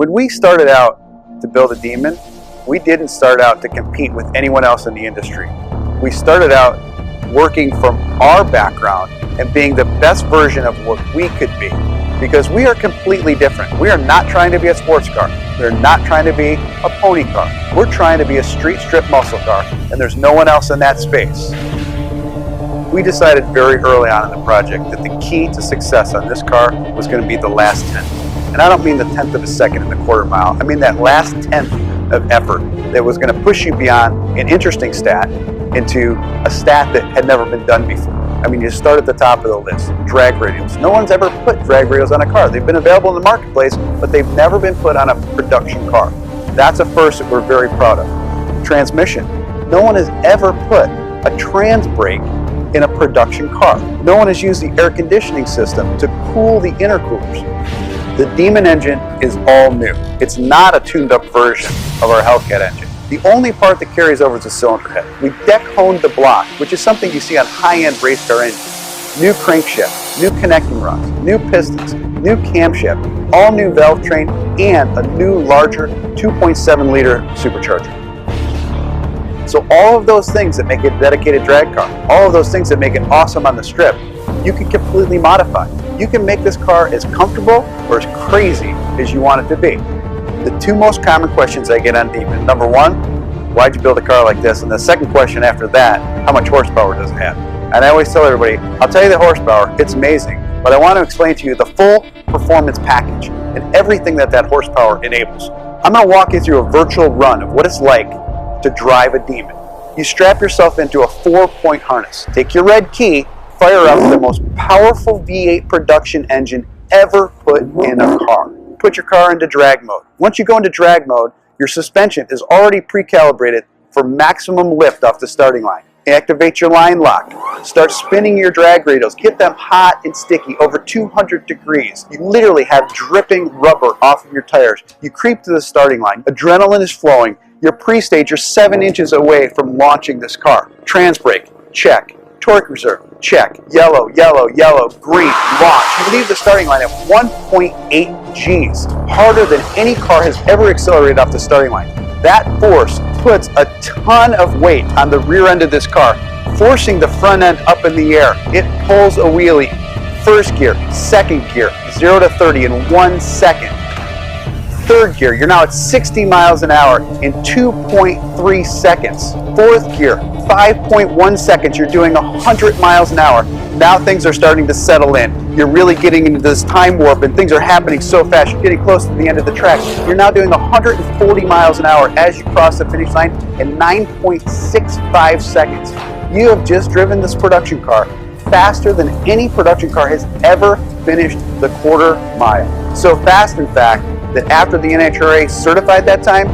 When we started out to build a Demon, we didn't start out to compete with anyone else in the industry. We started out working from our background and being the best version of what we could be, because we are completely different. We are not trying to be a sports car. We're not trying to be a pony car. We're trying to be a street strip muscle car, and there's no one else in that space. We decided very early on in the project that the key to success on this car was going to be the last tenth. And I don't mean the tenth of a second in the quarter mile. I mean that last tenth of effort that was going to push you beyond an interesting stat into a stat that had never been done before. I mean, you start at the top of the list, drag radials. No one's ever put drag radials on a car. They've been available in the marketplace, but they've never been put on a production car. That's a first that we're very proud of. Transmission. No one has ever put a trans brake in a production car. No one has used the air conditioning system to cool the intercoolers. The Demon engine is all new. It's not a tuned up version of our Hellcat engine. The only part that carries over is the cylinder head. We deck honed the block, which is something you see on high-end race car engines. New crankshaft, new connecting rods, new pistons, new camshaft, all new valve train, and a new larger 2.7 liter supercharger. So all of those things that make it a dedicated drag car, all of those things that make it awesome on the strip, you can completely modify. You can make this car as comfortable or as crazy as you want it to be. The two most common questions I get on Demon: number one, why'd you build a car like this? And the second question after that, how much horsepower does it have? And I always tell everybody, I'll tell you the horsepower, it's amazing, but I want to explain to you the full performance package and everything that horsepower enables. I'm going to walk you through a virtual run of what it's like to drive a Demon. You strap yourself into a 4-point harness, take your red key, fire up the most powerful V8 production engine ever put in a car. Put your car into drag mode. Once you go into drag mode, your suspension is already pre-calibrated for maximum lift off the starting line. Activate your line lock. Start spinning your drag radials. Get them hot and sticky, over 200 degrees. You literally have dripping rubber off of your tires. You creep to the starting line. Adrenaline is flowing. You're pre-stage. You're 7 inches away from launching this car. Trans brake, check. Torque reserve, check. Yellow, yellow, yellow, green, launch. You leave the starting line at 1.8 Gs, harder than any car has ever accelerated off the starting line. That force puts a ton of weight on the rear end of this car, forcing the front end up in the air. It pulls a wheelie. First gear, second gear, 0 to 30 in 1 second. Third gear, you're now at 60 miles an hour in 2.3 seconds. Fourth gear, 5.1 seconds, you're doing 100 miles an hour. Now things are starting to settle in. You're really getting into this time warp and things are happening so fast. You're getting close to the end of the track. You're now doing 140 miles an hour as you cross the finish line in 9.65 seconds. You have just driven this production car faster than any production car has ever finished the quarter mile. So fast, in fact, that after the NHRA certified that time,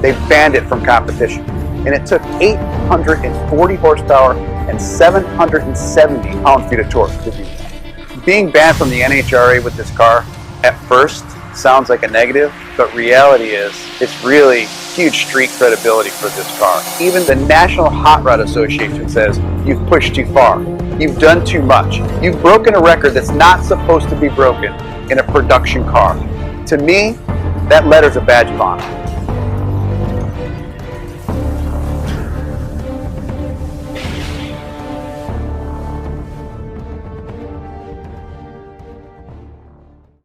they banned it from competition. And it took 840 horsepower and 770 pound-feet of torque to do that. Being banned from the NHRA with this car at first sounds like a negative, but reality is it's really huge street credibility for this car. Even the National Hot Rod Association says you've pushed too far. You've done too much. You've broken a record that's not supposed to be broken in a production car. To me, that letter's a badge of honor.